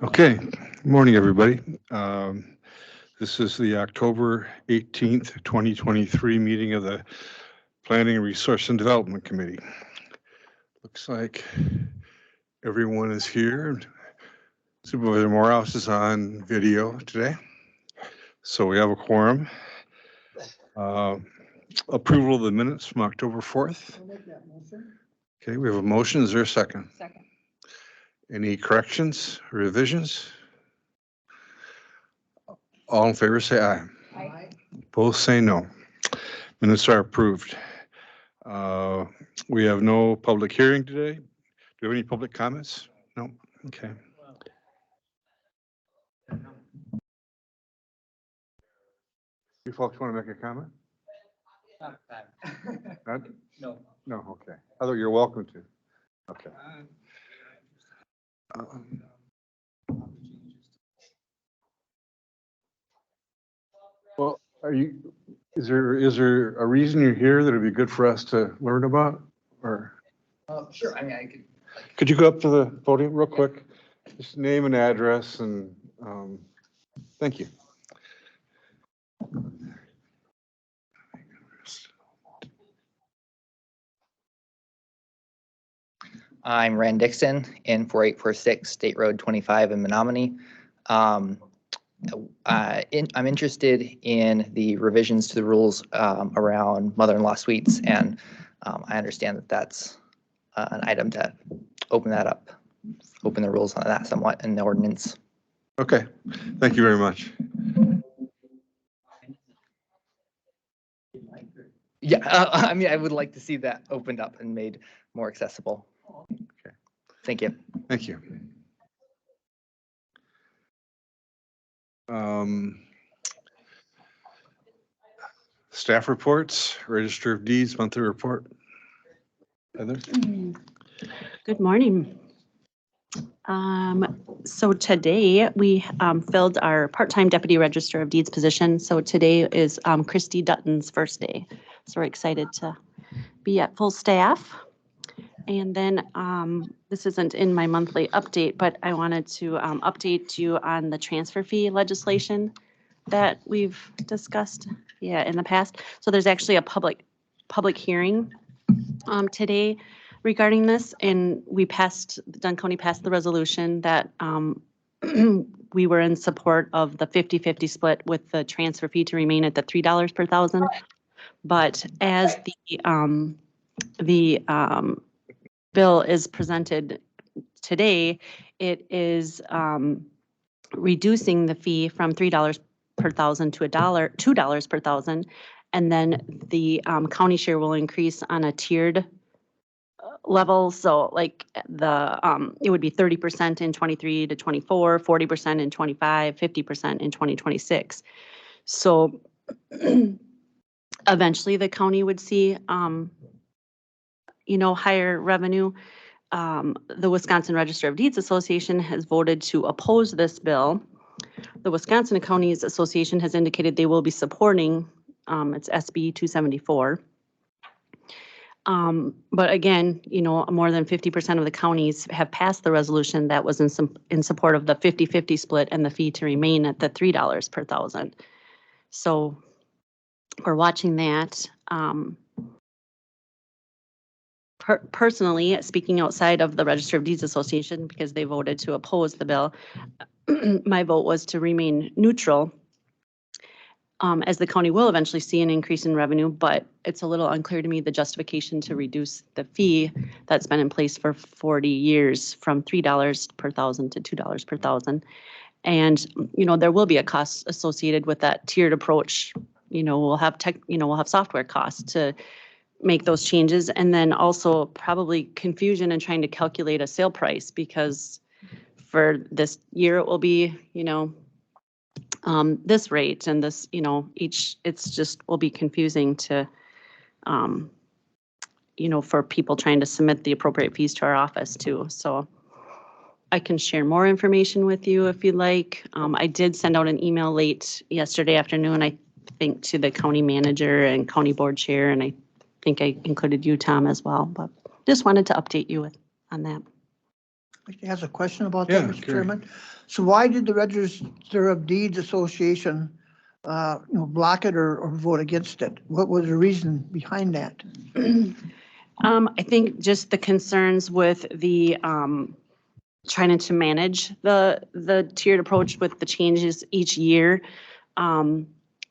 Okay, morning, everybody. This is the October 18th, 2023 meeting of the Planning, Resource and Development Committee. Looks like everyone is here. Supervisor Morehouse is on video today. So we have a quorum. Approval of the minutes from October 4th. I'll make that motion. Okay, we have a motion. Is there a second? Second. Any corrections, revisions? All in favor say aye. Aye. Both say no. Minutes are approved. We have no public hearing today. Do you have any public comments? No? Okay. You folks want to make a comment? Not? No. No, okay. I thought you're welcome to. Okay. Well, is there a reason you're here that would be good for us to learn about? Or Sure, I mean, I could. could you go up to the podium real quick? Just name and address and thank you. I'm Rand Dixon in 4846 State Road 25 in Menominee. I'm interested in the revisions to the rules around mother-in-law suites, and I understand that that's an item to open that up, open the rules on that somewhat in the ordinance. Okay, thank you very much. Yeah, I mean, I would like to see that opened up and made more accessible. Okay. Thank you. Thank you. Staff reports, Register of Deeds, monthly report. Heather? Good morning. So today we filled our part-time Deputy Register of Deeds position. So today is Christy Dutton's first day. So we're excited to be at full staff. And then this isn't in my monthly update, but I wanted to update you on the transfer fee legislation that we've discussed in the past. So there's actually a public hearing today regarding this, and Dunn County passed the resolution that we were in support of the 50-50 split with the transfer fee to remain at the $3 per thousand. But as the bill is presented today, it is reducing the fee from $3 per thousand to $2 per thousand, and then the county share will increase on a tiered level. So like it would be 30% in 23 to 24, 40% in 25, 50% in 2026. So eventually the county would see higher revenue. The Wisconsin Register of Deeds Association has voted to oppose this bill. The Wisconsin Counties Association has indicated they will be supporting it's SB 274. But again, more than 50% of the counties have passed the resolution that was in support of the 50-50 split and the fee to remain at the $3 per thousand. So we're watching that. Personally, speaking outside of the Register of Deeds Association, because they voted to oppose the bill, my vote was to remain neutral, as the county will eventually see an increase in revenue, but it's a little unclear to me the justification to reduce the fee that's been in place for 40 years from $3 per thousand to $2 per thousand. And, there will be a cost associated with that tiered approach. We'll have we'll have software costs to make those changes, and then also probably confusion in trying to calculate a sale price, because for this year it will be, this rate and this, it's just will be confusing to, for people trying to submit the appropriate fees to our office too. So I can share more information with you if you'd like. I did send out an email late yesterday afternoon, I think, to the county manager and county board chair, and I think I included you, Tom, as well, but just wanted to update you on that. like to ask a question about Yeah, that, Mr. Gary. Chairman. So why did the Register of Deeds Association, block it or vote against it? What was the reason behind that? I think just the concerns with the, trying to manage the tiered approach with the changes each year. And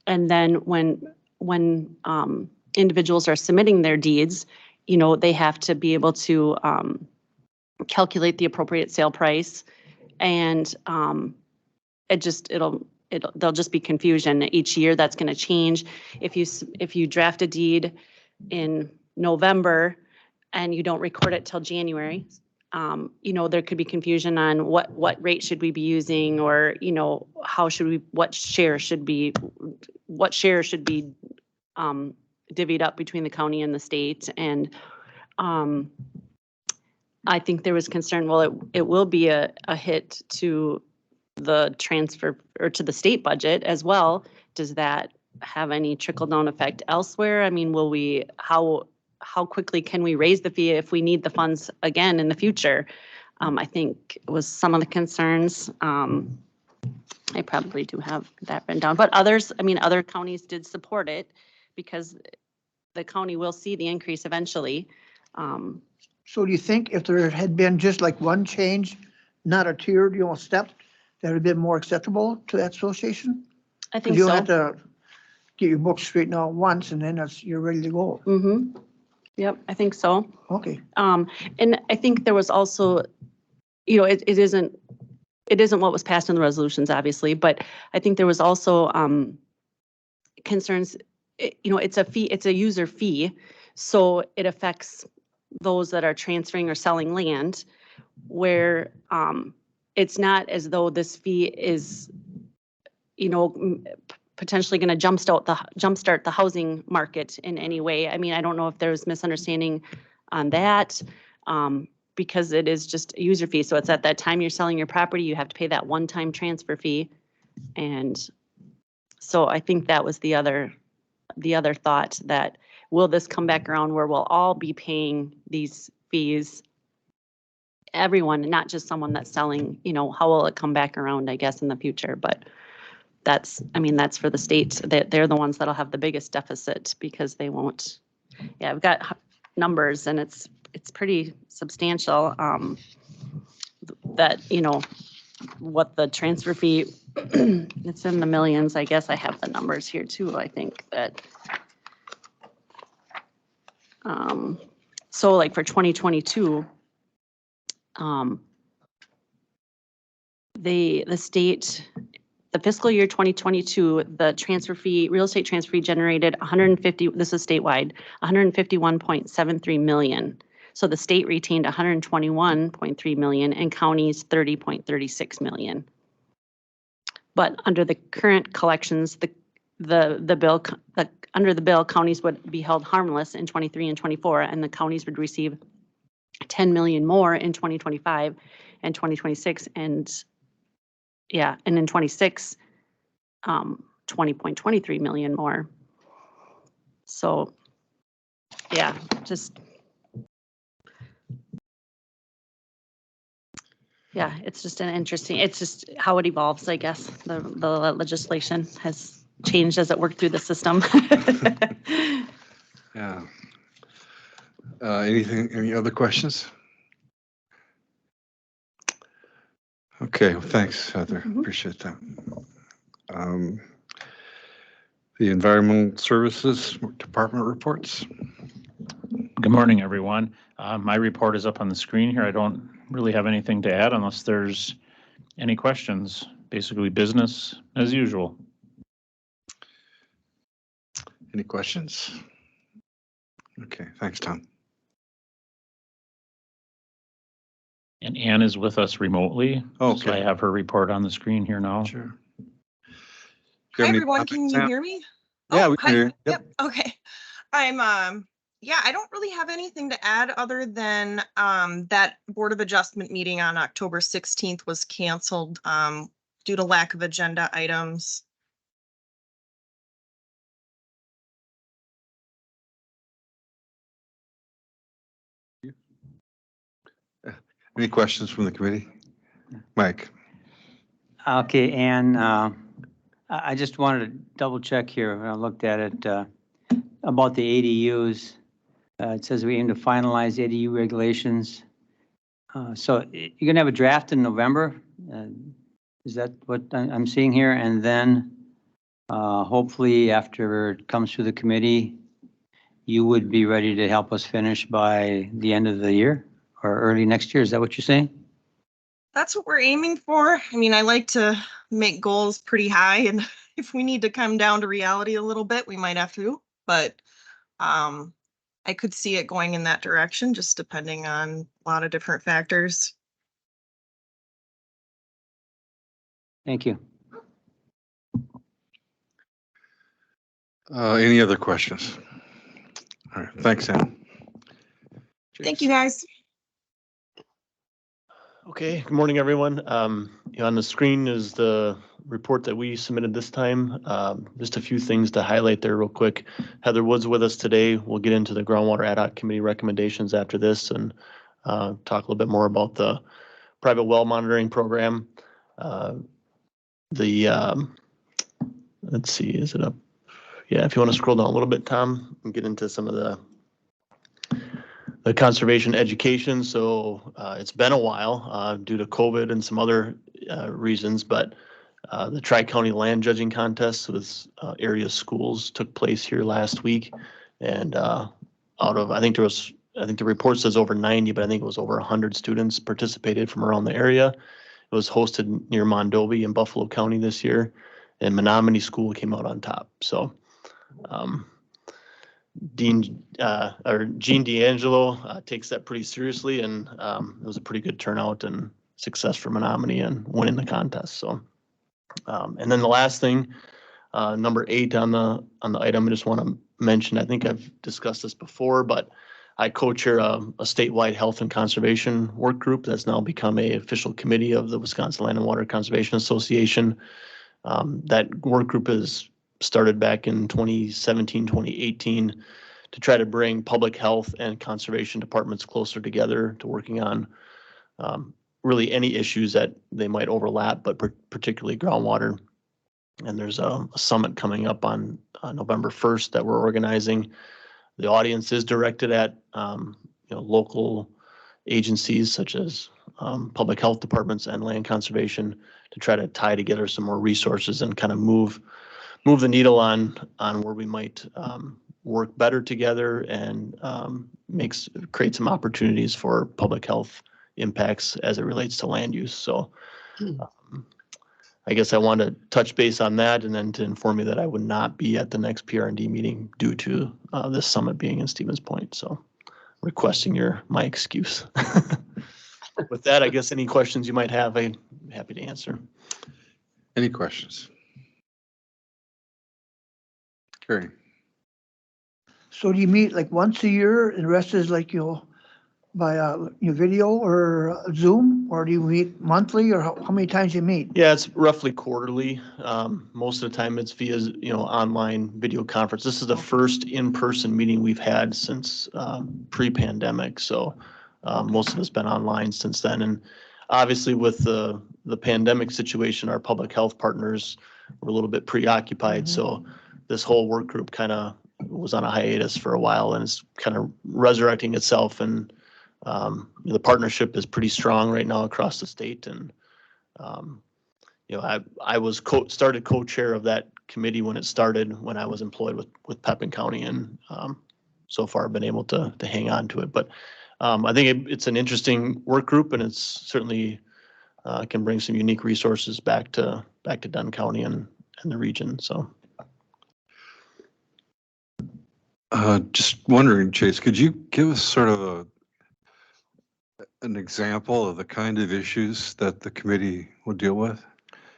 then when individuals are submitting their deeds, they have to be able to calculate the appropriate sale price. And there'll just be confusion each year. That's going to change. If you draft a deed in November and you don't record it till January, there could be confusion on what rate should we be using, or, what share should be divvied up between the county and the state. And I think there was concern, well, it will be a hit to the transfer or to the state budget as well. Does that have any trickle down effect elsewhere? I mean, how quickly can we raise the fee if we need the funds again in the future? I think was some of the concerns. I probably do have that written down, but other counties did support it because the county will see the increase eventually. So do you think if there had been just like one change, not a tiered, step, that would have been more acceptable to that association? I Because think you don't have so. to get your books straightened out once and then you're ready to go. Mm-hmm. Yep, I think so. Okay. And I think there was also, it isn't what was passed in the resolutions, obviously, but I think there was also concerns. It's a fee, it's a user fee, so it affects those that are transferring or selling land, where it's not as though this fee is, potentially going to jumpstart the housing market in any way. I mean, I don't know if there's misunderstanding on that, because it is just a user fee. So it's at that time you're selling your property, you have to pay that one-time transfer fee. And so I think that was the other thought, that will this come back around where we'll all be paying these fees? Everyone, not just someone that's selling, how will it come back around, I guess, in the future? But that's for the states. They're the ones that'll have the biggest deficit because they won't. Yeah, I've got numbers and it's pretty substantial. That, what the transfer fee, it's in the millions. I guess I have the numbers here too. I think that, so like for 2022, the state, the fiscal year 2022, the real estate transfer fee generated 150, this is statewide, 151.73 million. So the state retained 121.3 million and counties 30.36 million. But under the current collections, under the bill, counties would be held harmless in 23 and 24, and the counties would receive 10 million more in 2025 and 2026, and in 26, 20.23 million more. So, yeah, it's just it's just how it evolves, I guess. The legislation has changed as it worked through the system. Yeah. Any other questions? Okay, well, thanks, Heather. Appreciate that. The Environmental Services Department reports. Good morning, everyone. My report is up on the screen here. I don't really have anything to add unless there's any questions. Basically business as usual. Any questions? Okay, thanks, Tom. And Ann is with us remotely. Okay. So I have her report on the screen here now. Sure. Hi, everyone. Can you hear me? Yeah, Oh, we can hi. hear you. Yep. Okay. I don't really have anything to add other than that Board of Adjustment meeting on October 16th was canceled due to lack of agenda items. Any questions from the committee? Mike? Okay, and I just wanted to double check here. When I looked at it about the ADUs. It says we aim to finalize ADU regulations. So you're gonna have a draft in November? Is that what I'm seeing here? And then hopefully after it comes through the committee, you would be ready to help us finish by the end of the year or early next year. Is that what you're saying? That's what we're aiming for. I mean, I like to make goals pretty high, and if we need to come down to reality a little bit, we might have to, but I could see it going in that direction, just depending on a lot of different factors. Thank you. Any other questions? All right, thanks, Ann. Thank you, guys. Okay, good morning, everyone. On the screen is the report that we submitted this time. Just a few things to highlight there real quick. Heather Wood's with us today. We'll get into the groundwater ad hoc committee recommendations after this and talk a little bit more about the private well monitoring program. Let's see, is it up? Yeah, if you want to scroll down a little bit, Tom, and get into some of the conservation education. So it's been a while due to COVID and some other reasons, but the Tri-County Land Judging Contest with area schools took place here last week. And out of, I think the report says over 90, but I think it was over 100 students participated from around the area. It was hosted near Mondovi in Buffalo County this year, and Menominee School came out on top. So Gene D'Angelo takes that pretty seriously, and it was a pretty good turnout and success for Menominee and winning the contest. So, and then the last thing, number 8 on the item, I just want to mention. I think I've discussed this before, but I co-chair a statewide health and conservation work group that's now become an official committee of the Wisconsin Land and Water Conservation Association. That work group is started back in 2017, 2018 to try to bring public health and conservation departments closer together to working on really any issues that they might overlap, but particularly groundwater. And there's a summit coming up on November 1st that we're organizing. The audience is directed at local agencies such as public health departments and land conservation to try to tie together some more resources and kind of move the needle on where we might work better together and create some opportunities for public health impacts as it relates to land use. So I guess I want to touch base on that and then to inform you that I would not be at the next PRND meeting due to this summit being in Stevens Point. So requesting my excuse. With that, I guess any questions you might have, I'm happy to answer. Any questions? Carrie? So do you meet like once a year and the rest is like, by video or Zoom, or do you meet monthly, or how many times you meet? Yeah, it's roughly quarterly. Most of the time it's via, online video conference. This is the first in-person meeting we've had since pre-pandemic. So most of it's been online since then. And obviously with the pandemic situation, our public health partners were a little bit preoccupied. So this whole work group kind of was on a hiatus for a while and it's kind of resurrecting itself. And the partnership is pretty strong right now across the state. And, I was started co-chair of that committee when it started, when I was employed with Pepin County, and so far I've been able to hang on to it. But I think it's an interesting work group, and it's certainly can bring some unique resources back to Dunn County and the region. So. Just wondering, Chase, could you give us sort of an example of the kind of issues that the committee will deal with?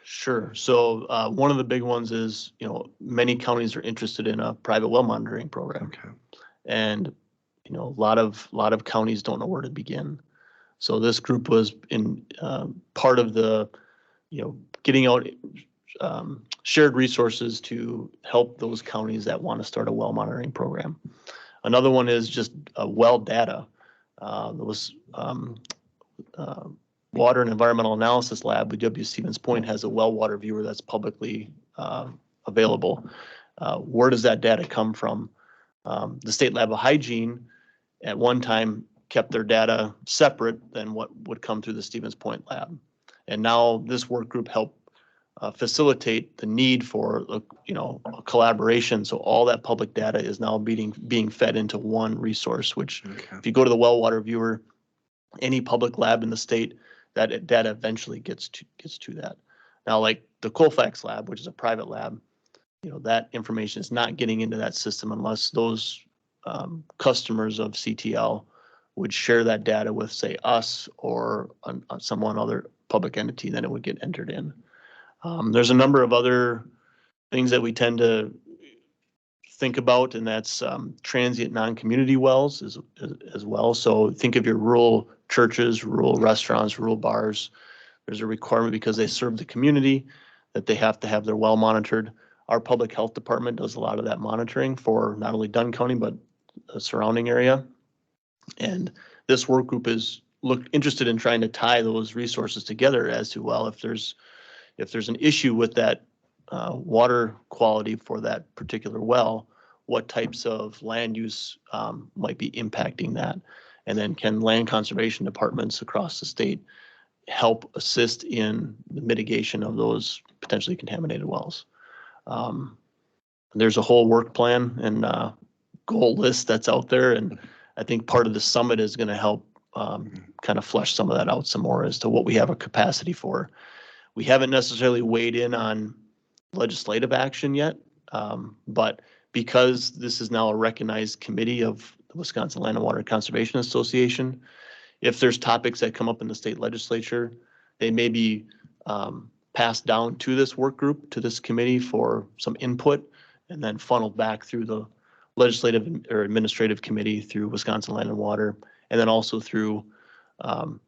Sure. So one of the big ones is, many counties are interested in a private well monitoring program. Okay. And, a lot of counties don't know where to begin. So this group was in part of the, getting out shared resources to help those counties that want to start a well monitoring program. Another one is just well data. There was Water and Environmental Analysis Lab, the W. Stevens Point, has a well water viewer that's publicly available. Where does that data come from? The State Lab of Hygiene at one time kept their data separate than what would come through the Stevens Point lab. And now this work group helped facilitate the need for a collaboration. So all that public data is now being fed into one resource, which if you go to the well water viewer, any public lab in the state, that data eventually gets to that. Now, like the Colfax lab, which is a private lab, that information is not getting into that system unless those customers of CTL would share that data with, say, us or someone other public entity, then it would get entered in. There's a number of other things that we tend to think about, and that's transient non-community wells as well. So think of your rural churches, rural restaurants, rural bars. There's a requirement because they serve the community that they have to have their well monitored. Our public health department does a lot of that monitoring for not only Dunn County, but the surrounding area. And this work group is interested in trying to tie those resources together as to, well, if there's an issue with that water quality for that particular well, what types of land use might be impacting that? And then can land conservation departments across the state help assist in the mitigation of those potentially contaminated wells? There's a whole work plan and goal list that's out there. And I think part of the summit is going to help kind of flesh some of that out some more as to what we have a capacity for. We haven't necessarily weighed in on legislative action yet, but because this is now a recognized committee of the Wisconsin Land and Water Conservation Association, if there's topics that come up in the state legislature, they may be passed down to this work group, to this committee for some input, and then funneled back through the legislative or administrative committee through Wisconsin Land and Water, and then also through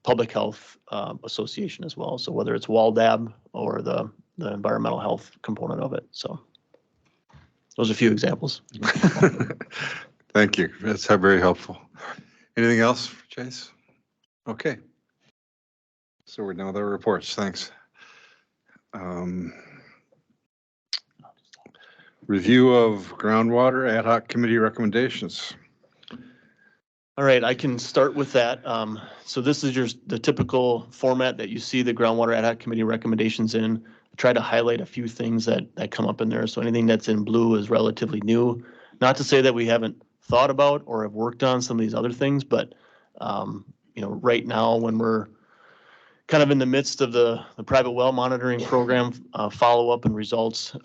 Public Health Association as well. So whether it's WALDAB or the environmental health component of it. So those are a few examples. Thank you. That's very helpful. Anything else, Chase? Okay. So we're done with our reports. Thanks. Review of groundwater ad hoc committee recommendations. All right, I can start with that. So this is the typical format that you see the groundwater ad hoc committee recommendations in. I try to highlight a few things that come up in there. So anything that's in blue is relatively new. Not to say that we haven't thought about or have worked on some of these other things, but right now when we're kind of in the midst of the private well monitoring program, follow-up and results,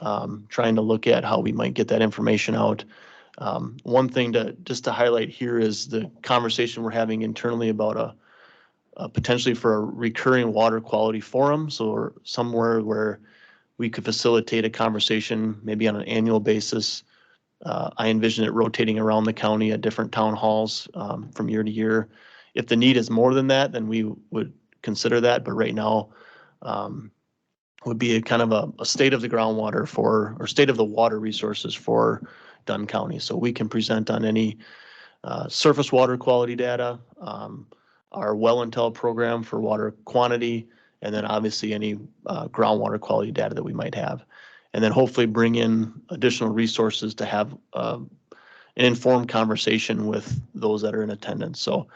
trying to look at how we might get that information out. One thing just to highlight here is the conversation we're having internally about a potentially for a recurring water quality forum. So somewhere where we could facilitate a conversation maybe on an annual basis. I envision it rotating around the county at different town halls from year to year. If the need is more than that, then we would consider that. But right now would be a kind of a state of the groundwater or state of the water resources for Dunn County. So we can present on any surface water quality data, our well intel program for water quantity, and then obviously any groundwater quality data that we might have. And then hopefully bring in additional resources to have an informed conversation with those that are in attendance. So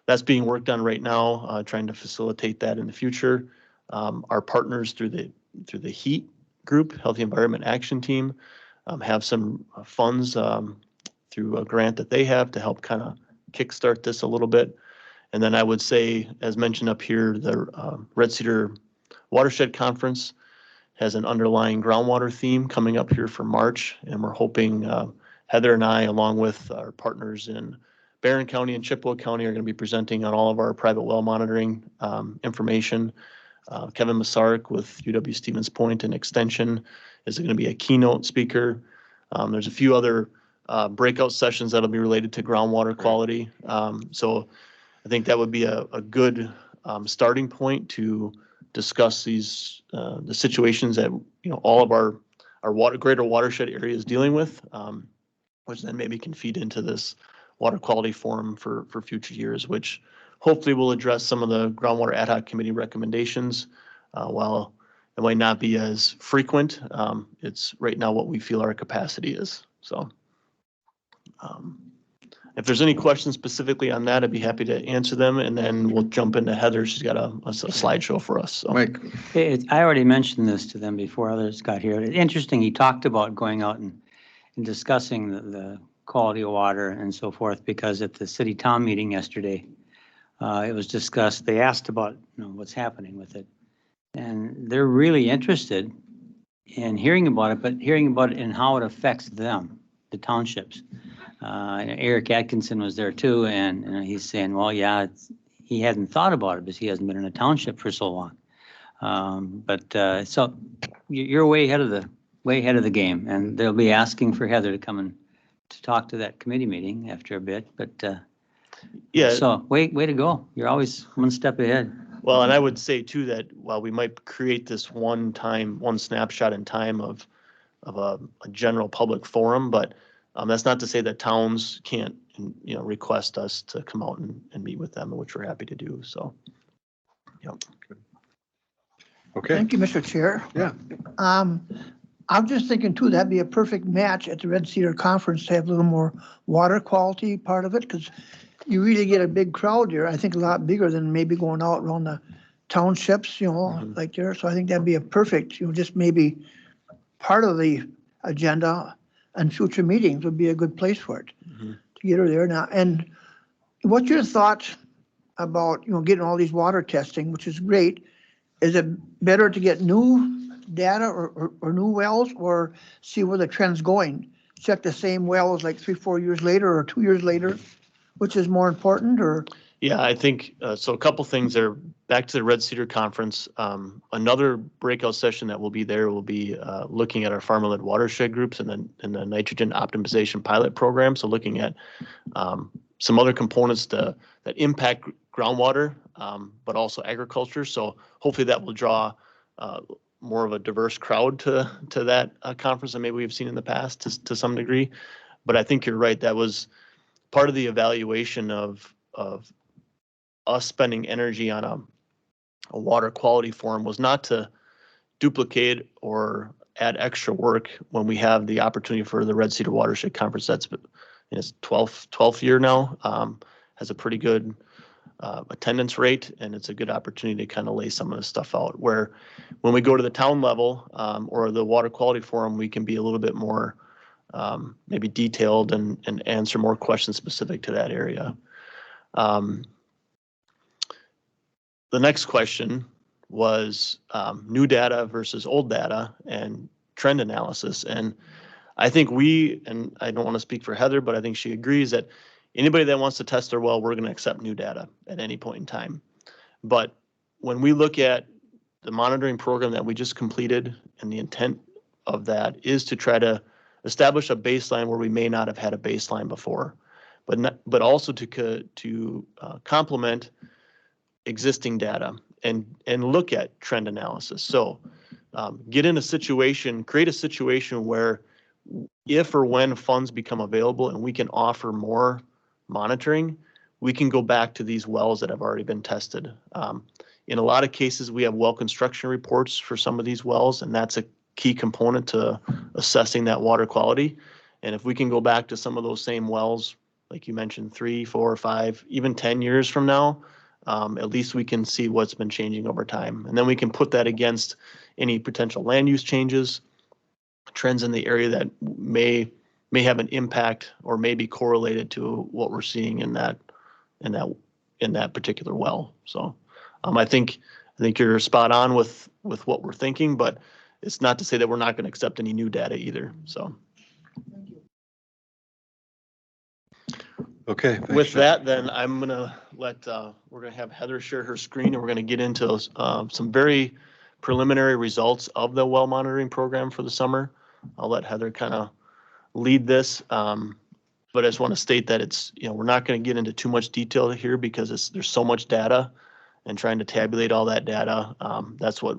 that's being worked on right now, trying to facilitate that in the future. Our partners through the HEAT group, Healthy Environment Action Team, have some funds through a grant that they have to help kind of kickstart this a little bit. And then I would say, as mentioned up here, the Red Cedar Watershed Conference has an underlying groundwater theme coming up here for March. And we're hoping Heather and I, along with our partners in Barron County and Chippewa County, are going to be presenting on all of our private well monitoring information. Kevin Masaryk with UW Stevens Point and Extension is going to be a keynote speaker. There's a few other breakout sessions that'll be related to groundwater quality. So I think that would be a good starting point to discuss these the situations that all of our greater watershed area is dealing with, which then maybe can feed into this water quality forum for future years, which hopefully we'll address some of the groundwater ad hoc committee recommendations. While it might not be as frequent, it's right now what we feel our capacity is. So if there's any questions specifically on that, I'd be happy to answer them, and then we'll jump into Heather. She's got a slideshow for us. So. Mike, I already mentioned this to them before others got here. It's interesting, he talked about going out and discussing the quality of water and so forth, because at the city town meeting yesterday, it was discussed, they asked about, what's happening with it. And they're really interested in hearing about it, but hearing about it and how it affects them, the townships. Eric Atkinson was there too, and he's saying, well, yeah, he hadn't thought about it because he hasn't been in a township for so long. So you're way ahead of the game, and they'll be asking for Heather to come and to talk to that committee meeting after a bit. But yeah, so way to go. You're always one step ahead. Well, and I would say too that while we might create this one snapshot in time of a general public forum, but that's not to say that towns can't, request us to come out and meet with them, which we're happy to do. So, okay. Thank you, Mr. Chair. Yeah. I'm just thinking too, that'd be a perfect match at the Red Cedar Conference to have a little more water quality part of it, because you really get a big crowd there. I think a lot bigger than maybe going out around the townships, like there. So I think that'd be a perfect, just maybe part of the agenda and future meetings would be a good place for it to get her there now. And what's your thoughts about, getting all these water testing, which is great? Is it better to get new data or new wells, or see where the trend's going? Check the same wells like 3-4 years later or 2 years later, which is more important, or? Yeah, I think so. A couple things there. Back to the Red Cedar Conference. Another breakout session that will be there will be looking at our farmer-led watershed groups and then the nitrogen optimization pilot program. So looking at some other components that impact groundwater, but also agriculture. So hopefully that will draw more of a diverse crowd to that conference than maybe we've seen in the past to some degree. But I think you're right. That was part of the evaluation of us spending energy on a water quality forum was not to duplicate or add extra work when we have the opportunity for the Red Cedar Watershed Conference. That's in its 12th year now, has a pretty good attendance rate, and it's a good opportunity to kind of lay some of this stuff out, where when we go to the town level or the water quality forum, we can be a little bit more maybe detailed and answer more questions specific to that area. The next question was new data versus old data and trend analysis. And I think and I don't want to speak for Heather, but I think she agrees that anybody that wants to test their well, we're going to accept new data at any point in time. But when we look at the monitoring program that we just completed, and the intent of that is to try to establish a baseline where we may not have had a baseline before, but also to complement existing data and look at trend analysis. So create a situation where if or when funds become available and we can offer more monitoring, we can go back to these wells that have already been tested. In a lot of cases, we have well construction reports for some of these wells, and that's a key component to assessing that water quality. And if we can go back to some of those same wells, like you mentioned, 3, 4, 5, even 10 years from now, at least we can see what's been changing over time. And then we can put that against any potential land use changes, trends in the area that may have an impact or may be correlated to what we're seeing in that particular well. So I think you're spot on with what we're thinking, but it's not to say that we're not going to accept any new data either. So. Okay. Thanks, With Jeff. that, then we're going to have Heather share her screen, and we're going to get into some very preliminary results of the well monitoring program for the summer. I'll let Heather kind of lead this, but I just want to state that it's, we're not going to get into too much detail here because there's so much data, and trying to tabulate all that data. That's what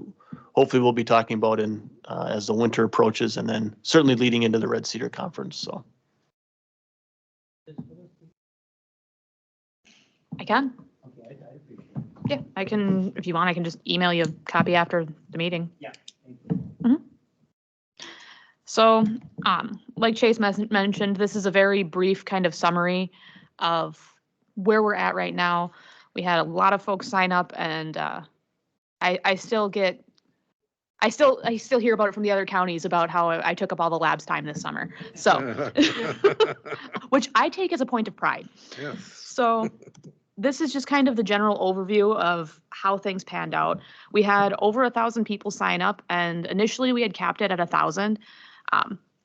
hopefully we'll be talking about as the winter approaches, and then certainly leading into the Red Cedar Conference. So. I can. Yeah, I can, if you want, I can just email you a copy after the meeting. Yeah. So, like Chase mentioned, this is a very brief kind of summary of where we're at right now. We had a lot of folks sign up, and I still hear about it from the other counties about how I took up all the lab's time this summer. So, which I take as a point of pride. Yes. So this is just kind of the general overview of how things panned out. We had over 1,000 people sign up, and initially we had capped it at 1,000.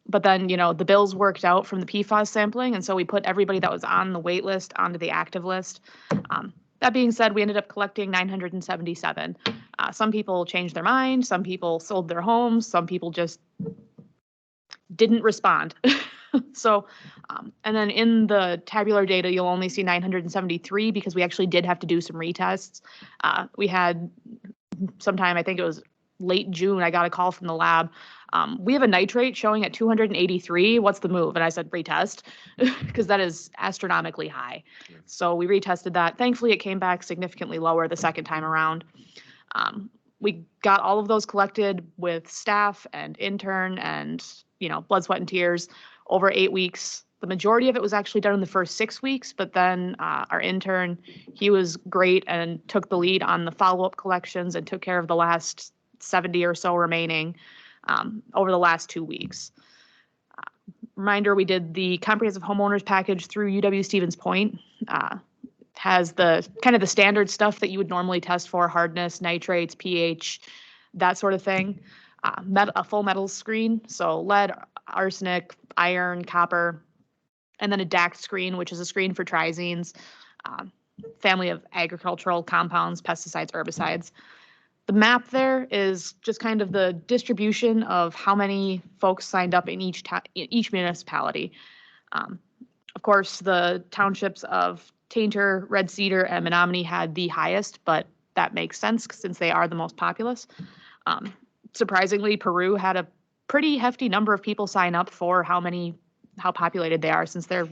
But then, the bills worked out from the PFAS sampling, and so we put everybody that was on the wait list onto the active list. That being said, we ended up collecting 977. Some people changed their mind, some people sold their homes, some people just didn't respond. So, and then in the tabular data, you'll only see 973 because we actually did have to do some retests. We had sometime, I think it was late June, I got a call from the lab. We have a nitrate showing at 283. What's the move? And I said, retest, because that is astronomically high. Yeah. So we retested that. Thankfully, it came back significantly lower the second time around. We got all of those collected with staff and intern and, blood, sweat, and tears over 8 weeks. The majority of it was actually done in the first 6 weeks, but then our intern, he was great and took the lead on the follow-up collections and took care of the last 70 or so remaining over the last 2 weeks. Reminder, we did the comprehensive homeowners package through UW Stevens Point. Has the kind of the standard stuff that you would normally test for: hardness, nitrates, pH, that sort of thing. A full metals screen, so lead, arsenic, iron, copper, and then a DAC screen, which is a screen for triazines, family of agricultural compounds, pesticides, herbicides. The map there is just kind of the distribution of how many folks signed up in each municipality. Of course, the townships of Tainter, Red Cedar, and Menominee had the highest, but that makes sense since they are the most populous. Surprisingly, Peru had a pretty hefty number of people sign up for how populated they are, since I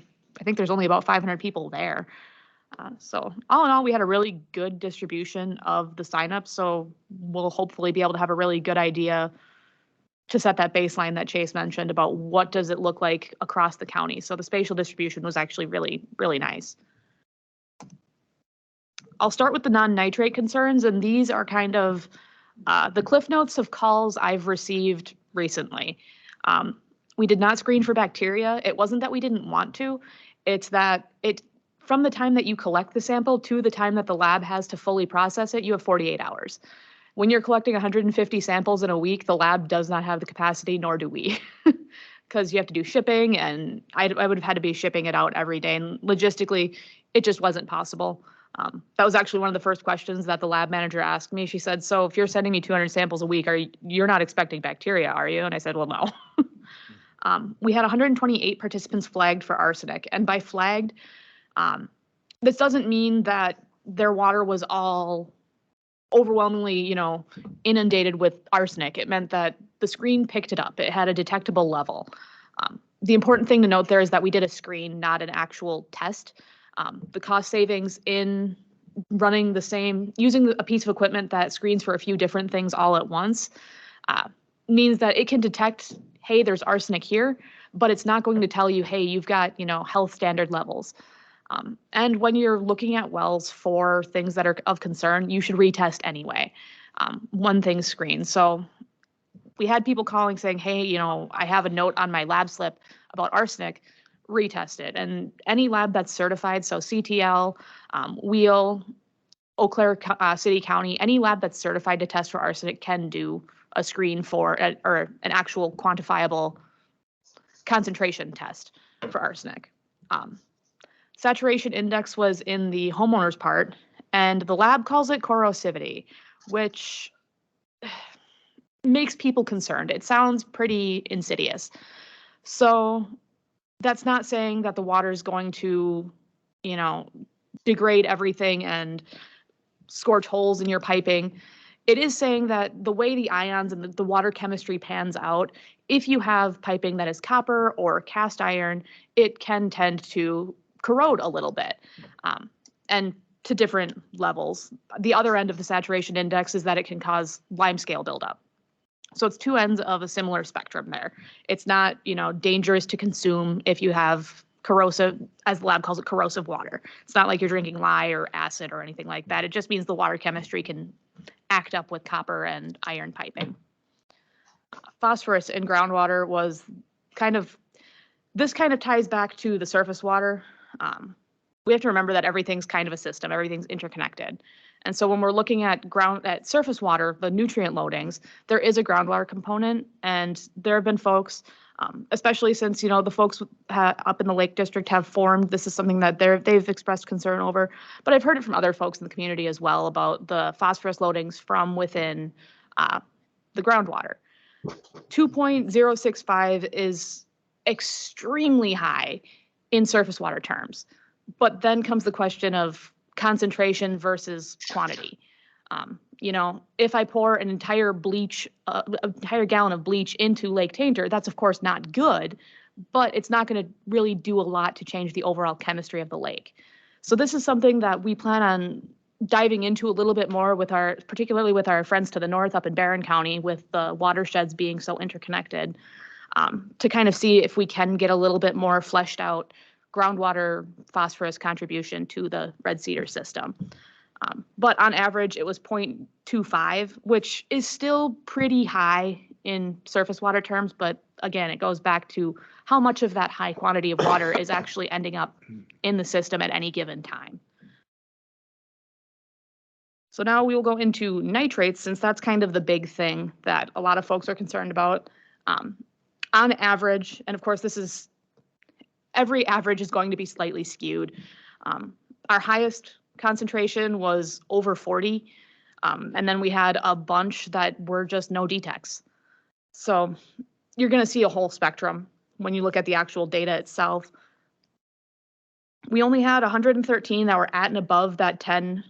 think there's only about 500 people there. So all in all, we had a really good distribution of the signups, so we'll hopefully be able to have a really good idea to set that baseline that Chase mentioned about what does it look like across the county. So the spatial distribution was actually really, really nice. I'll start with the non-nitrate concerns, and these are kind of the cliff notes of calls I've received recently. We did not screen for bacteria. It wasn't that we didn't want to, it's that from the time that you collect the sample to the time that the lab has to fully process it, you have 48 hours. When you're collecting 150 samples in a week, the lab does not have the capacity, nor do we, because you have to do shipping, and I would have had to be shipping it out every day, and logistically, it just wasn't possible. That was actually one of the first questions that the lab manager asked me. She said, so if you're sending me 200 samples a week, you're not expecting bacteria, are you? And I said, well, no. We had 128 participants flagged for arsenic, and by flagged, this doesn't mean that their water was all overwhelmingly, inundated with arsenic. It meant that the screen picked it up. It had a detectable level. The important thing to note there is that we did a screen, not an actual test. The cost savings in running using a piece of equipment that screens for a few different things all at once means that it can detect, hey, there's arsenic here, but it's not going to tell you, hey, you've got, health standard levels. And when you're looking at wells for things that are of concern, you should retest anyway. One thing screened. So we had people calling saying, hey, I have a note on my lab slip about arsenic, retest it. And any lab that's certified, so CTL, Wheel, Eau Claire City County, any lab that's certified to test for arsenic can do a screen or an actual quantifiable concentration test for arsenic. Saturation index was in the homeowner's part, and the lab calls it corrosivity, which makes people concerned. It sounds pretty insidious. So that's not saying that the water is going to, degrade everything and scorch holes in your piping. It is saying that the way the ions and the water chemistry pans out, if you have piping that is copper or cast iron, it can tend to corrode a little bit. And to different levels. The other end of the saturation index is that it can cause limescale buildup. So it's two ends of a similar spectrum there. It's not, dangerous to consume if you have corrosive, as the lab calls it, corrosive water. It's not like you're drinking lye or acid or anything like that. It just means the water chemistry can act up with copper and iron piping. Phosphorus in groundwater was this kind of ties back to the surface water. We have to remember that everything's kind of a system, everything's interconnected. And so when we're looking at surface water, the nutrient loadings, there is a groundwater component, and there have been folks, especially since, the folks up in the Lake District have formed, this is something that they've expressed concern over, but I've heard it from other folks in the community as well about the phosphorus loadings from within the groundwater. 2.065 is extremely high in surface water terms, but then comes the question of concentration versus quantity. If I pour an entire gallon of bleach into Lake Tainter, that's of course not good, but it's not going to really do a lot to change the overall chemistry of the lake. So this is something that we plan on diving into a little bit more particularly with our friends to the north up in Barron County, with the watersheds being so interconnected, to kind of see if we can get a little bit more fleshed out groundwater phosphorus contribution to the Red Cedar system. But on average, it was 0.25, which is still pretty high in surface water terms. But again, it goes back to how much of that high quantity of water is actually ending up in the system at any given time. So now we will go into nitrates, since that's kind of the big thing that a lot of folks are concerned about. On average, and of course every average is going to be slightly skewed. Our highest concentration was over 40, and then we had a bunch that were just no detects. So you're going to see a whole spectrum when you look at the actual data itself. We only had 113 that were at and above that 10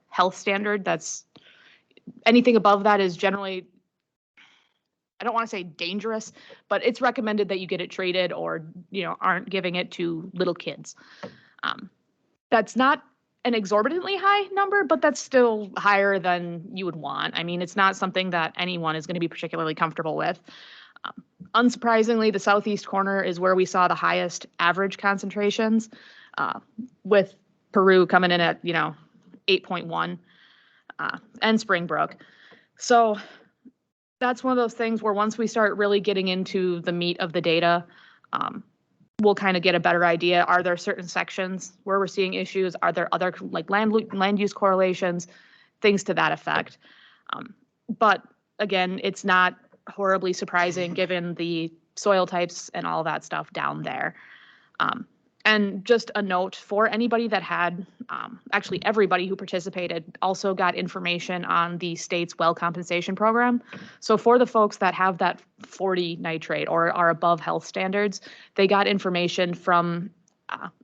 health standard. That's anything above that is generally, I don't want to say dangerous, but it's recommended that you get it treated or, aren't giving it to little kids. That's not an exorbitantly high number, but that's still higher than you would want. I mean, it's not something that anyone is going to be particularly comfortable with. Unsurprisingly, the southeast corner is where we saw the highest average concentrations, with Peru coming in at, 8.1, and Springbrook. So that's one of those things where once we start really getting into the meat of the data, we'll kind of get a better idea. Are there certain sections where we're seeing issues? Are there other land use correlations, things to that effect? But again, it's not horribly surprising given the soil types and all that stuff down there. And just a note for anybody that had, actually everybody who participated also got information on the state's well compensation program. So for the folks that have that 40 nitrate or are above health standards, they got information from,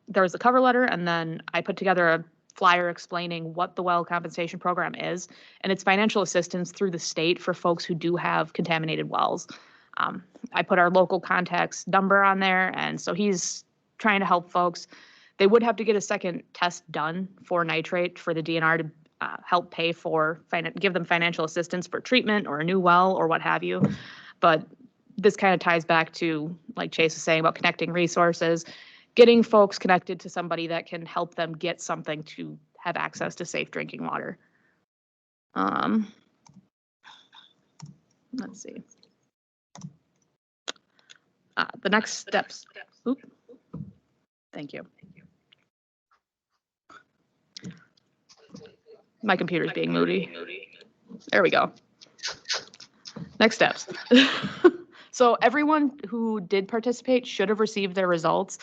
there was a cover letter, and then I put together a flyer explaining what the well compensation program is, and it's financial assistance through the state for folks who do have contaminated wells. I put our local contact's number on there, and so he's trying to help folks. They would have to get a second test done for nitrate for the DNR to help pay for, give them financial assistance for treatment or a new well or what have you. But this kind of ties back to, like Chase was saying, about connecting resources, getting folks connected to somebody that can help them get something to have access to safe drinking water. Let's see. The next steps. Oop. Thank you. My computer's being moody. There we go. Next steps. So everyone who did participate should have received their results.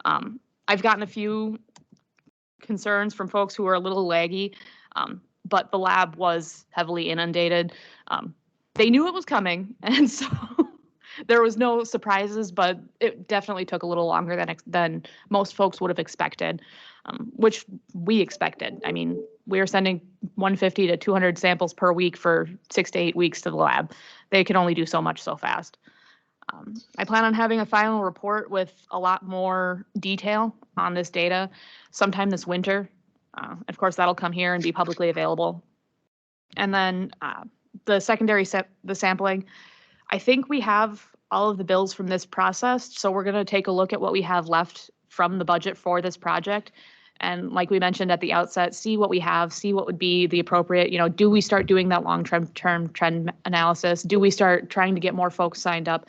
I've gotten a few concerns from folks who are a little laggy, but the lab was heavily inundated. They knew it was coming, and so there was no surprises, but it definitely took a little longer than most folks would have expected, which we expected. I mean, we were sending 150 to 200 samples per week for 6 to 8 weeks to the lab. They can only do so much so fast. I plan on having a final report with a lot more detail on this data sometime this winter. Of course, that'll come here and be publicly available. And then the secondary the sampling, I think we have all of the bills from this process. So we're going to take a look at what we have left from the budget for this project. And like we mentioned at the outset, see what we have, see what would be the appropriate, do we start doing that long-term trend analysis? Do we start trying to get more folks signed up?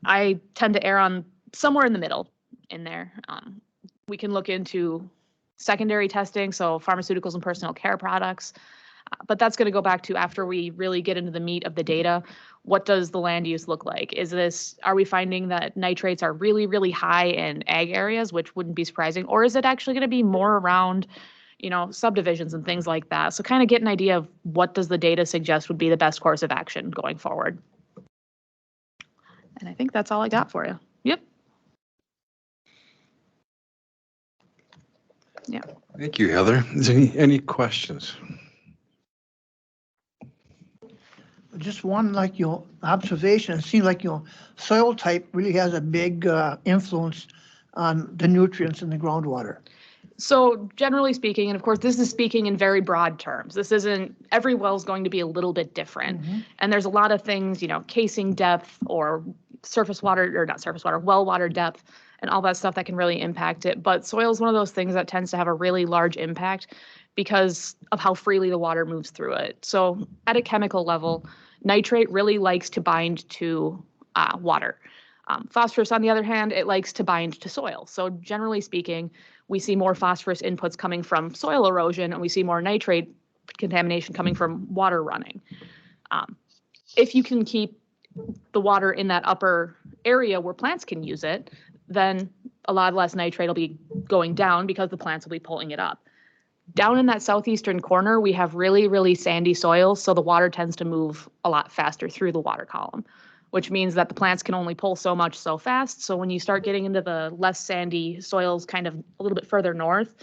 I tend to err on somewhere in the middle in there. We can look into secondary testing, so pharmaceuticals and personal care products. But that's going to go back to after we really get into the meat of the data. What does the land use look like? Are we finding that nitrates are really, really high in ag areas, which wouldn't be surprising? Or is it actually going to be more around, subdivisions and things like that? So kind of get an idea of what does the data suggest would be the best course of action going forward. And I think that's all I got for you. Yep. Yeah. Thank you, Heather. Is there any questions? Just one observation. It seems like soil type really has a big influence on the nutrients in the groundwater. So generally speaking, and of course this is speaking in very broad terms, this isn't, every well is going to be a little bit different. And there's a lot of things, casing depth or surface water, or not surface water, well water depth and all that stuff that can really impact it. But soil is one of those things that tends to have a really large impact because of how freely the water moves through it. So at a chemical level, nitrate really likes to bind to water. Phosphorus, on the other hand, it likes to bind to soil. So generally speaking, we see more phosphorus inputs coming from soil erosion, and we see more nitrate contamination coming from water running. If you can keep the water in that upper area where plants can use it, then a lot less nitrate will be going down because the plants will be pulling it up. Down in that southeastern corner, we have really, really sandy soils, so the water tends to move a lot faster through the water column, which means that the plants can only pull so much so fast. So when you start getting into the less sandy soils kind of a little bit further north,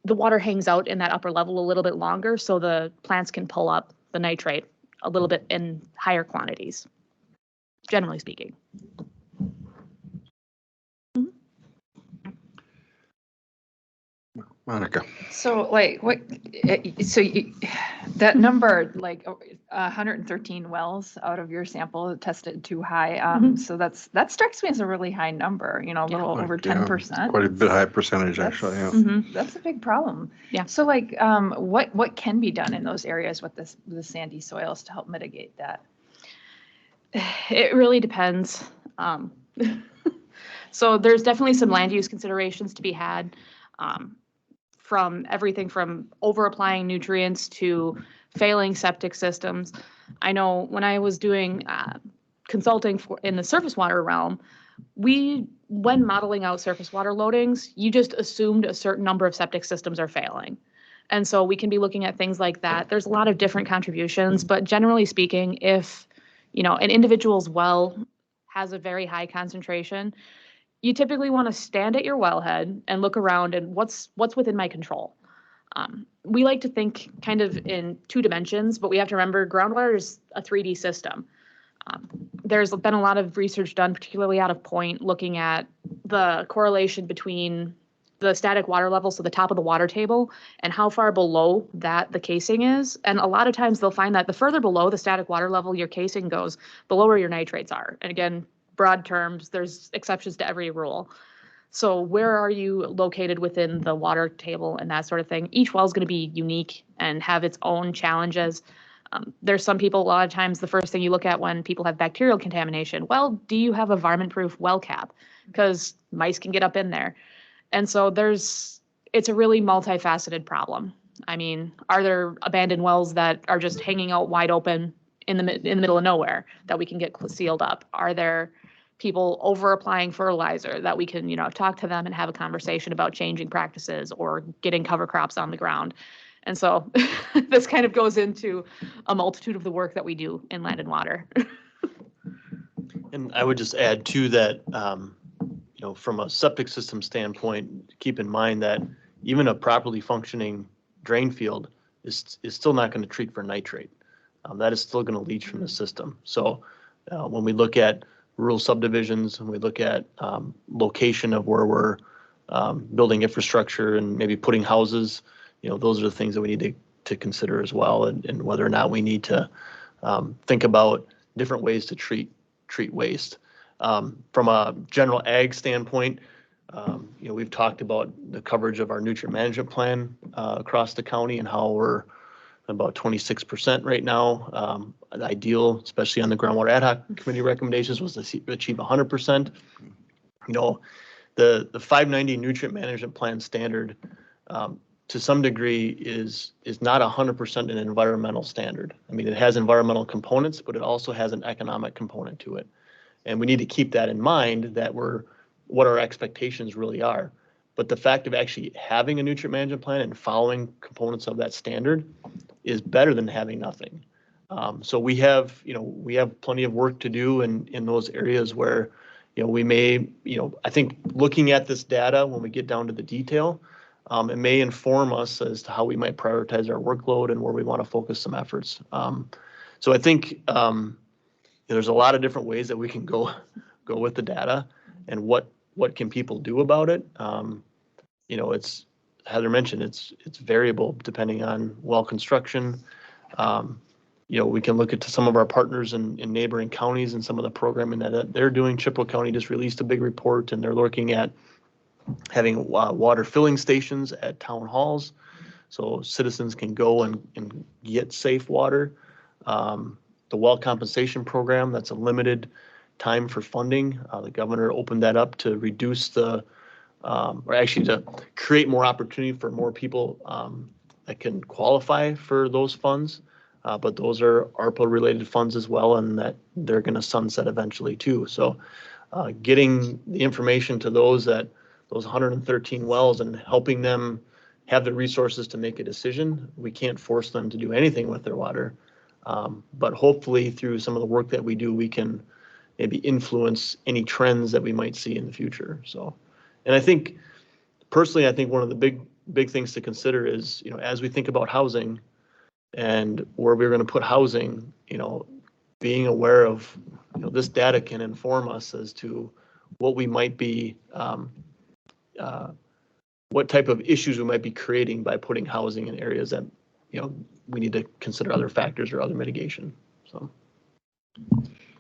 the water hangs out in that upper level a little bit longer, so the plants can pull up the nitrate a little bit in higher quantities, generally speaking. Monica. So that number, 113 wells out of your sample tested too high. So that strikes me as a really high number, a little over 10%. Quite a bit high percentage, actually. Yeah. That's a big problem. Yeah. So what can be done in those areas with the sandy soils to help mitigate that? It really depends. So there's definitely some land use considerations to be had. From everything from over applying nutrients to failing septic systems. I know when I was doing consulting in the surface water realm, when modeling out surface water loadings, you just assumed a certain number of septic systems are failing. And so we can be looking at things like that. There's a lot of different contributions, but generally speaking, if an individual's well has a very high concentration, you typically want to stand at your wellhead and look around and what's within my control. We like to think kind of in 2 dimensions, but we have to remember groundwater is a 3D system. There's been a lot of research done, particularly out of Point, looking at the correlation between the static water level, so the top of the water table, and how far below that the casing is. And a lot of times they'll find that the further below the static water level your casing goes, the lower your nitrates are. And again, broad terms, there's exceptions to every rule. So where are you located within the water table and that sort of thing? Each well is going to be unique and have its own challenges. There's some people, a lot of times, the first thing you look at when people have bacterial contamination, well, do you have a varmint-proof well cap? Because mice can get up in there. And so it's a really multifaceted problem. I mean, are there abandoned wells that are just hanging out wide open in the middle of nowhere that we can get sealed up? Are there people over applying fertilizer that we can, talk to them and have a conversation about changing practices or getting cover crops on the ground? And so this kind of goes into a multitude of the work that we do in land and water. And I would just add to that, from a septic system standpoint, keep in mind that even a properly functioning drain field is still not going to treat for nitrate. That is still going to leach from the system. So when we look at rural subdivisions and we look at location of where we're building infrastructure and maybe putting houses, those are the things that we need to consider as well, and whether or not we need to think about different ways to treat waste. From a general ag standpoint, we've talked about the coverage of our nutrient management plan across the county and how we're about 26% right now. The ideal, especially on the groundwater ad hoc committee recommendations, was to achieve 100%. The 590 nutrient management plan standard, to some degree, is not 100% an environmental standard. I mean, it has environmental components, but it also has an economic component to it. And we need to keep that in mind, that what our expectations really are. But the fact of actually having a nutrient management plan and following components of that standard is better than having nothing. So we have plenty of work to do in those areas where, we may, I think looking at this data when we get down to the detail, it may inform us as to how we might prioritize our workload and where we want to focus some efforts. So I think there's a lot of different ways that we can go with the data, and what can people do about it. It's, Heather mentioned, it's variable depending on well construction. We can look at some of our partners in neighboring counties and some of the programming that they're doing. Chippewa County just released a big report, and they're looking at having water filling stations at town halls so citizens can go and get safe water. The well compensation program, that's a limited time for funding. The governor opened that up to reduce to create more opportunity for more people that can qualify for those funds. But those are ARPA related funds as well, and that they're going to sunset eventually too. So getting the information to those 113 wells and helping them have the resources to make a decision. We can't force them to do anything with their water. But hopefully through some of the work that we do, we can maybe influence any trends that we might see in the future. So, and I think personally, one of the big things to consider is, as we think about housing and where we're going to put housing, being aware of, this data can inform us as to what we might be, what type of issues we might be creating by putting housing in areas that, we need to consider other factors or other mitigation. So.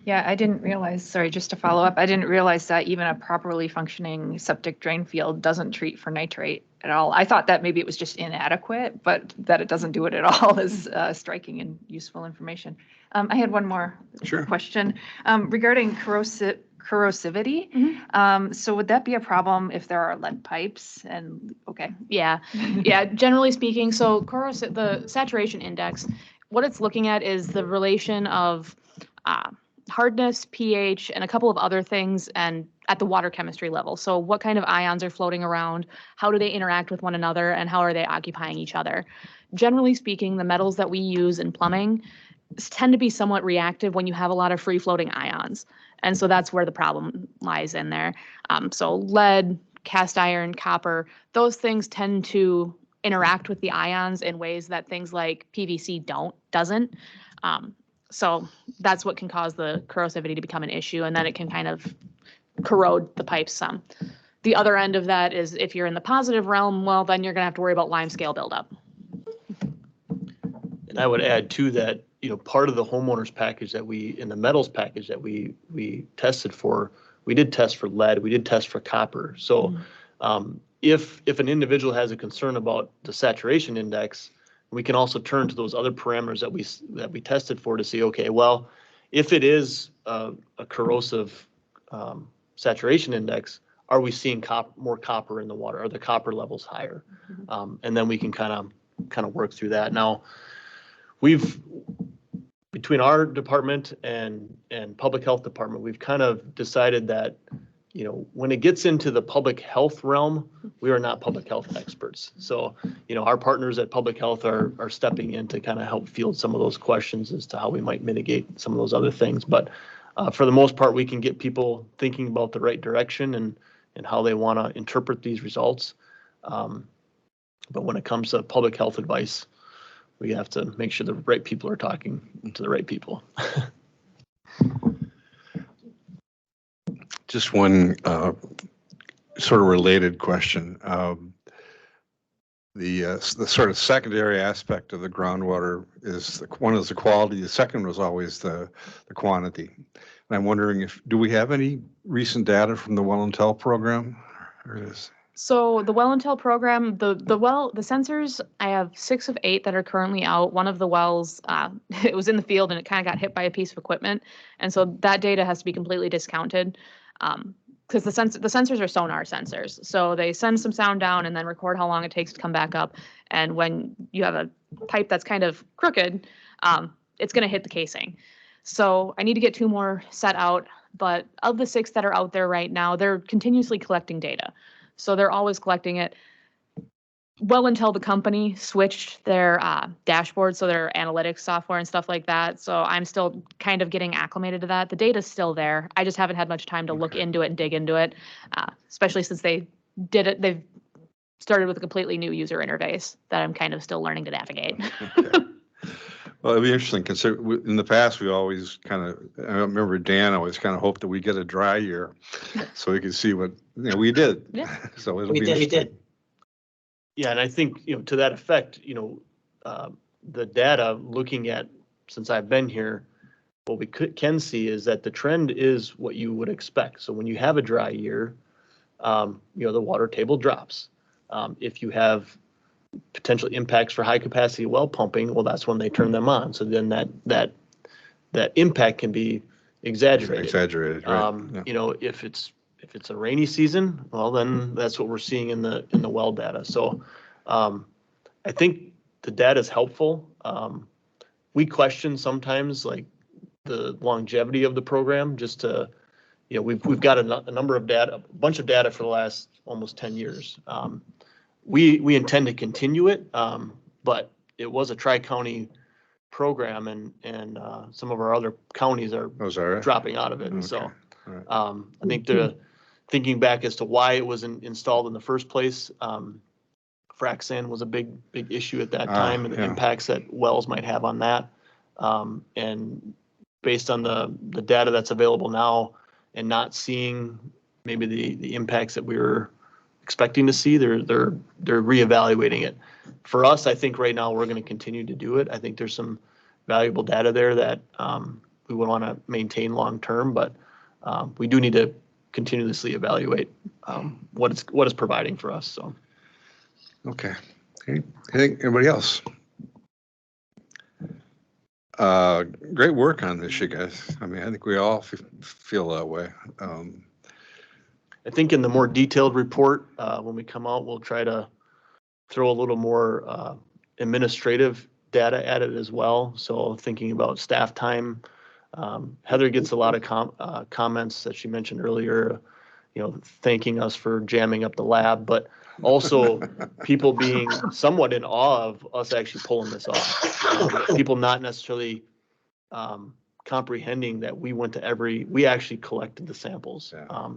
Yeah, I didn't realize, sorry, just to follow up, I didn't realize that even a properly functioning septic drain field doesn't treat for nitrate at all. I thought that maybe it was just inadequate, but that it doesn't do it at all is striking and useful information. I had one more question regarding corrosivity. So would that be a problem if there are lead pipes? And okay. Yeah. Generally speaking, so the saturation index, what it's looking at is the relation of hardness, pH, and a couple of other things, and at the water chemistry level. So what kind of ions are floating around? How do they interact with one another? And how are they occupying each other? Generally speaking, the metals that we use in plumbing tend to be somewhat reactive when you have a lot of free floating ions. And so that's where the problem lies in there. So lead, cast iron, copper, those things tend to interact with the ions in ways that things like PVC doesn't. So that's what can cause the corrosivity to become an issue, and then it can kind of corrode the pipes some. The other end of that is if you're in the positive realm, well, then you're going to have to worry about lime scale buildup. And I would add to that, part of the homeowners package in the metals package that we tested for, we did test for lead, we did test for copper. So if an individual has a concern about the saturation index, we can also turn to those other parameters that we tested for to see, okay, well, if it is a corrosive saturation index, are we seeing more copper in the water? Are the copper levels higher? And then we can kind of work through that. Now, between our department and public health department, we've kind of decided that, when it gets into the public health realm, we are not public health experts. So, our partners at public health are stepping in to kind of help field some of those questions as to how we might mitigate some of those other things. But for the most part, we can get people thinking about the right direction and how they want to interpret these results. But when it comes to public health advice, we have to make sure the right people are talking to the right people. Just one sort of related question. the sort of secondary aspect of the groundwater is one is the quality. The second was always the quantity. And I'm wondering do we have any recent data from the Well and Tell program? Or is, So the well and tell program, the sensors, I have 6 of 8 that are currently out. One of the wells, it was in the field and it kind of got hit by a piece of equipment. And so that data has to be completely discounted. Because the sensors are sonar sensors. So they send some sound down and then record how long it takes to come back up. And when you have a pipe that's kind of crooked, it's going to hit the casing. So I need to get 2 more set out. But of the 6 that are out there right now, they're continuously collecting data. So they're always collecting it. Well until the company switched their dashboard, so their analytics software and stuff like that. So I'm still kind of getting acclimated to that. The data's still there. I just haven't had much time to look into it and dig into it, especially since they did it. They've started with a completely new user interface that I'm kind of still learning to navigate. okay. Well, it'd be interesting. Consider in the past, we always I remember Dan always kind of hoped that we get a dry year so we could see what, we did. Yeah. So it'll We be did. interesting. Yeah, and I think, to that effect, the data looking at, since I've been here, what we can see is that the trend is what you would expect. So when you have a dry year, the water table drops. If you have potential impacts for high capacity well pumping, well, that's when they turn them on. So then that impact can be exaggerated. Exaggerated, right? Yeah. If it's a rainy season, well, then that's what we're seeing in the well data. So I think the data is helpful. We question sometimes like the longevity of the program, just to, we've got a number of data, a bunch of data for the last almost 10 years. We intend to continue it, but it was a tri-county program, and some of our other counties are dropping out of it. Okay. So Right. I think thinking back as to why it was installed in the first place, frac sand was a big issue at that time, and the impacts that wells might have on that. And based on the data that's available now, and not seeing maybe the impacts that we were expecting to see, they're reevaluating it. For us, I think right now we're going to continue to do it. I think there's some valuable data there that we would want to maintain long term, but we do need to continuously evaluate what it's providing for us. So. Okay. Anybody else? Great work on this, you guys. I mean, I think we all feel that way. I think in the more detailed report, when we come out, we'll try to throw a little more administrative data at it as well. So thinking about staff time, Heather gets a lot of comments that she mentioned earlier, thanking us for jamming up the lab, but also people being somewhat in awe of us actually pulling this off. People not necessarily comprehending that we actually collected the samples. Yeah.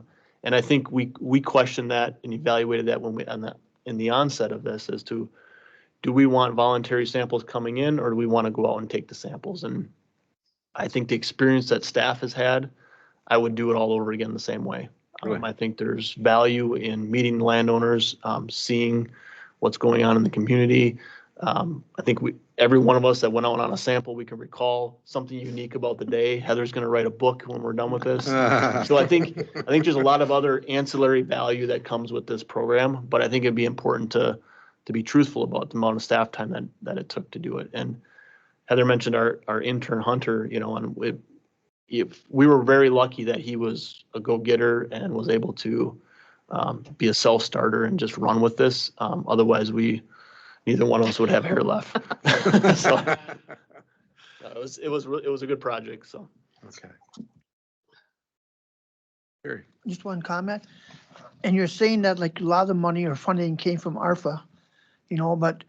And I think we questioned that and evaluated that in the onset of this as to, do we want voluntary samples coming in, or do we want to go out and take the samples? And I think the experience that staff has had, I would do it all over again the same way. Really? I think there's value in meeting landowners, seeing what's going on in the community. I think every one of us that went out on a sample, we can recall something unique about the day. Heather's going to write a book when we're done with this. So I think there's a lot of other ancillary value that comes with this program, but I think it'd be important to be truthful about the amount of staff time that it took to do it. And Heather mentioned our intern Hunter, and we were very lucky that he was a go-getter and was able to be a self-starter and just run with this. Otherwise, neither one of us would have hair left. So it was a good project. So. Okay. Gary. Just one comment. And you're saying that like a lot of the money or funding came from ARPA, but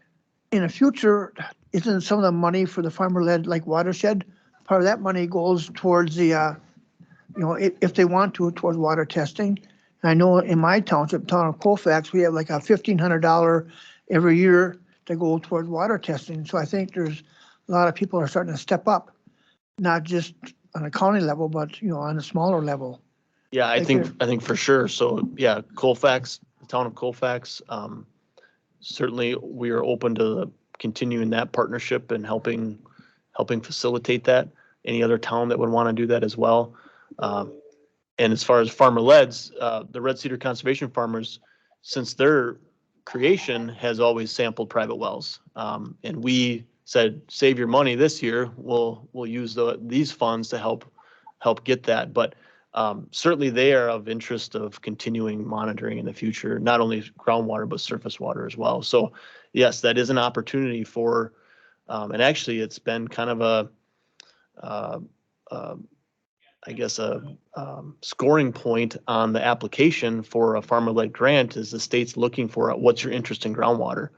in the future, isn't some of the money for the farmer-led like watershed, part of that money goes towards the, if they want to, towards water testing. And I know in my township, town of Colfax, we have like a $1,500 every year to go towards water testing. So I think there's a lot of people are starting to step up, not just on a county level, but on a smaller level. Yeah, I think for sure. So yeah, Colfax, the town of Colfax, certainly we are open to continuing that partnership and helping facilitate that. Any other town that would want to do that as well. And as far as farmer-leds, the Red Cedar Conservation Farmers, since their creation, has always sampled private wells. And we said, save your money this year. We'll use these funds to help get that. But certainly they are of interest of continuing monitoring in the future, not only groundwater, but surface water as well. So yes, that is an opportunity for, and actually it's been kind of a scoring point on the application for a farmer-led grant is the state's looking for what's your interest in groundwater.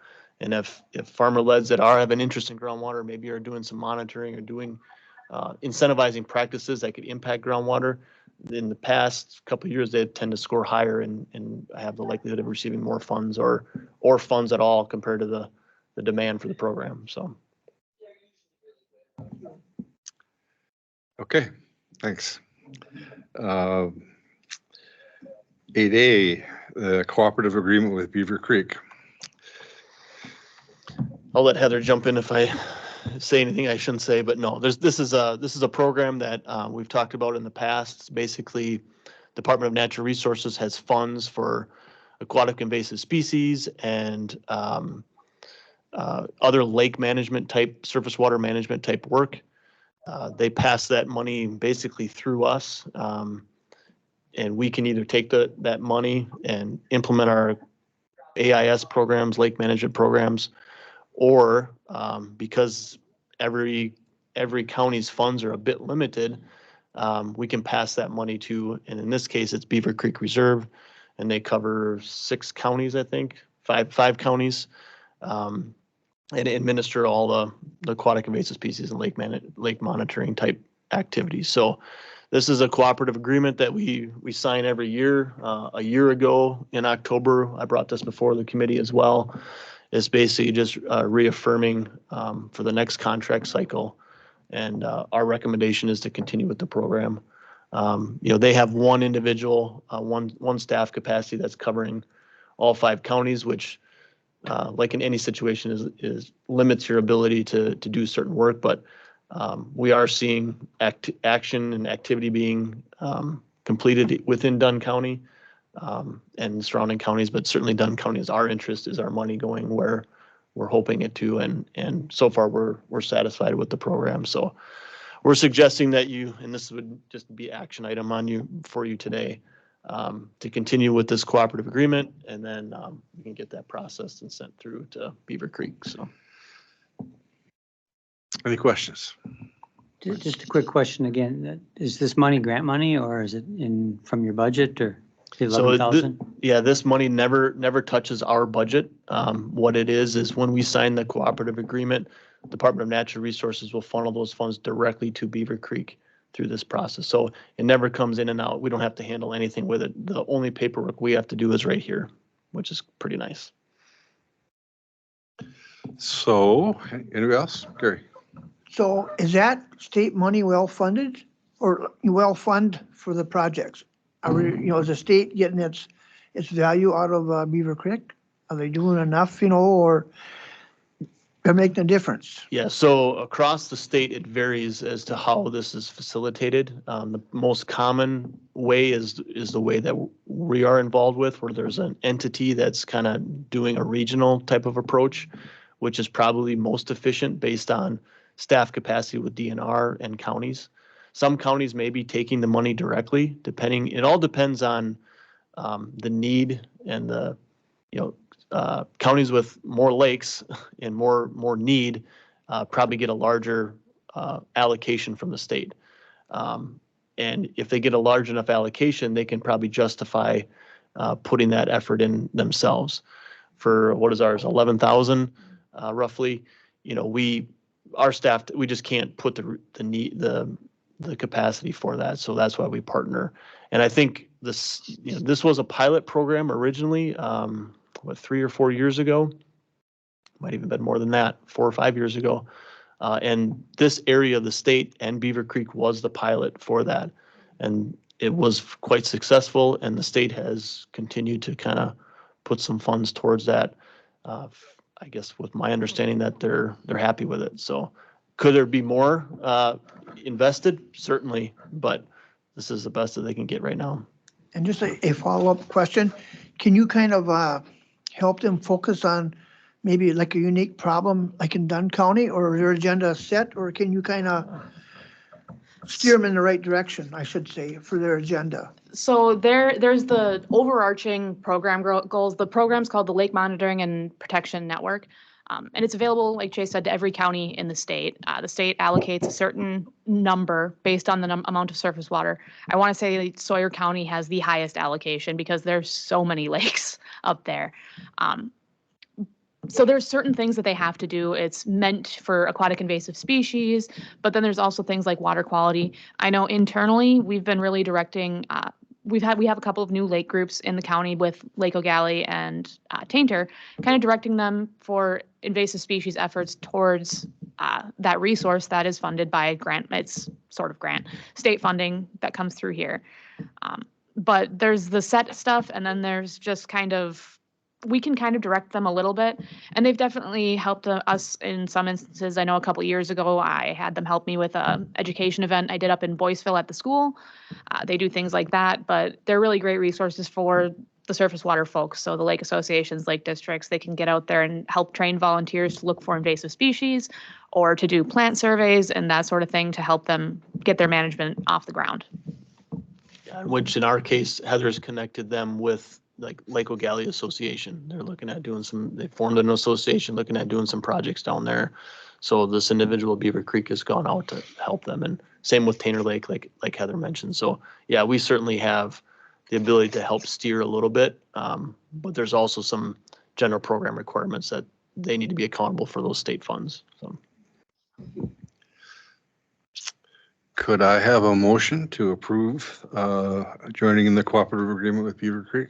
And if farmer-leds that have an interest in groundwater, maybe are doing some monitoring or doing incentivizing practices that could impact groundwater, in the past couple of years, they tend to score higher and have the likelihood of receiving more funds or funds at all compared to the demand for the program. So. Okay, thanks. 8A, the cooperative agreement with Beaver Creek. I'll let Heather jump in if I say anything I shouldn't say, but no, this is a program that we've talked about in the past. It's basically Department of Natural Resources has funds for aquatic invasive species and other lake management type, surface water management type work. They pass that money basically through us, and we can either take that money and implement our AIS programs, lake management programs, or because every county's funds are a bit limited, we can pass that money to, and in this case, it's Beaver Creek Reserve, and they cover 6 counties, I think, five counties, and administer all the aquatic invasive species and lake monitoring type activities. So this is a cooperative agreement that we sign every year. A year ago in October, I brought this before the committee as well. It's basically just reaffirming for the next contract cycle. And our recommendation is to continue with the program. They have one individual, one staff capacity that's covering all 5 counties, which like in any situation is limits your ability to do certain work. But we are seeing action and activity being completed within Dunn County and surrounding counties, but certainly Dunn County is our interest, is our money going where we're hoping it to, and so far we're satisfied with the program. So we're suggesting that and this would just be action item for you today, to continue with this cooperative agreement, and then we can get that processed and sent through to Beaver Creek. So, Any questions? Just a quick question again. Is this money grant money, or is it from your budget, or the 11,000? Yeah, this money never touches our budget. What it is when we sign the cooperative agreement, Department of Natural Resources will funnel those funds directly to Beaver Creek through this process. So it never comes in and out. We don't have to handle anything with it. The only paperwork we have to do is right here, which is pretty nice. So, anybody else? Gary? So is that state money well funded or well funded for the projects? Are we, is the state getting its value out of Beaver Creek? Are they doing enough, or they're making a difference? Yeah, so across the state, it varies as to how this is facilitated. The most common way is the way that we are involved with, where there's an entity that's kind of doing a regional type of approach, which is probably most efficient based on staff capacity with DNR and counties. Some counties may be taking the money directly, it all depends on the need and the, counties with more lakes and more need probably get a larger allocation from the state. And if they get a large enough allocation, they can probably justify putting that effort in themselves. For what is ours, 11,000 roughly, our staff, we just can't put the capacity for that. So that's why we partner. And I think this was a pilot program originally, 3 or 4 years ago, might even been more than that, 4 or 5 years ago. And this area of the state and Beaver Creek was the pilot for that. And it was quite successful, and the state has continued to kind of put some funds towards that. I guess with my understanding that they're happy with it. So could there be more invested? Certainly, but this is the best that they can get right now. And just a follow-up question, can you kind of help them focus on maybe like a unique problem like in Dunn County, or is their agenda set, or can you kind of steer them in the right direction, I should say, for their agenda? So there's the overarching program goals. The program's called the Lake Monitoring and Protection Network. And it's available, like Chase said, to every county in the state. The state allocates a certain number based on the amount of surface water. I want to say Sawyer County has the highest allocation because there's so many lakes up there. So there's certain things that they have to do. It's meant for aquatic invasive species, but then there's also things like water quality. I know internally we've been really directing. We have a couple of new lake groups in the county with Lake O'Galley and Tainter, kind of directing them for invasive species efforts towards that resource that is funded by grant. It's sort of grant state funding that comes through here. But there's the set stuff, and then there's just we can kind of direct them a little bit, and they've definitely helped us in some instances. I know a couple of years ago, I had them help me with an education event I did up in Boyceville at the school. They do things like that, but they're really great resources for the surface water folks. So the lake associations, lake districts, they can get out there and help train volunteers to look for invasive species or to do plant surveys and that sort of thing to help them get their management off the ground. Which in our case, Heather's connected them with like Lake O'Galley Association. They're looking at doing they formed an association looking at doing some projects down there. So this individual Beaver Creek has gone out to help them, and same with Tainter Lake, like Heather mentioned. So yeah, we certainly have the ability to help steer a little bit, but there's also some general program requirements that they need to be accountable for those state funds. So. Could I have a motion to approve joining in the cooperative agreement with Beaver Creek?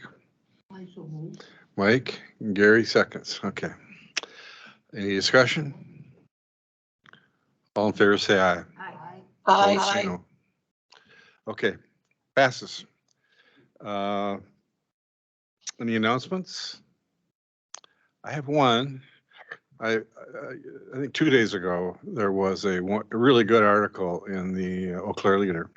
Mike, Gary seconds. Okay. Any discussion? All in favor, say aye. Opposed, say no. Okay, passes. Any announcements? I have one. I think 2 days ago, there was a really good article in the Eau Claire Leader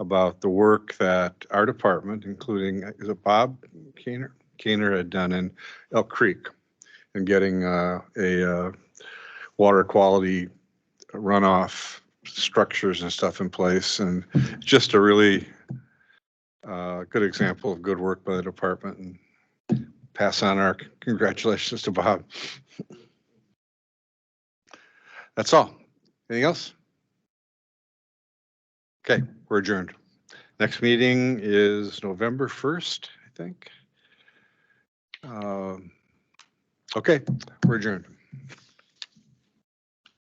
about the work that our department, including, is it Bob Kaner had done in Elk Creek and getting a water quality runoff structures and stuff in place, and just a really good example of good work by the department, and pass on our congratulations to Bob. That's all. Anything else? Okay, we're adjourned. Next meeting is November 1st, I think. Okay, we're adjourned.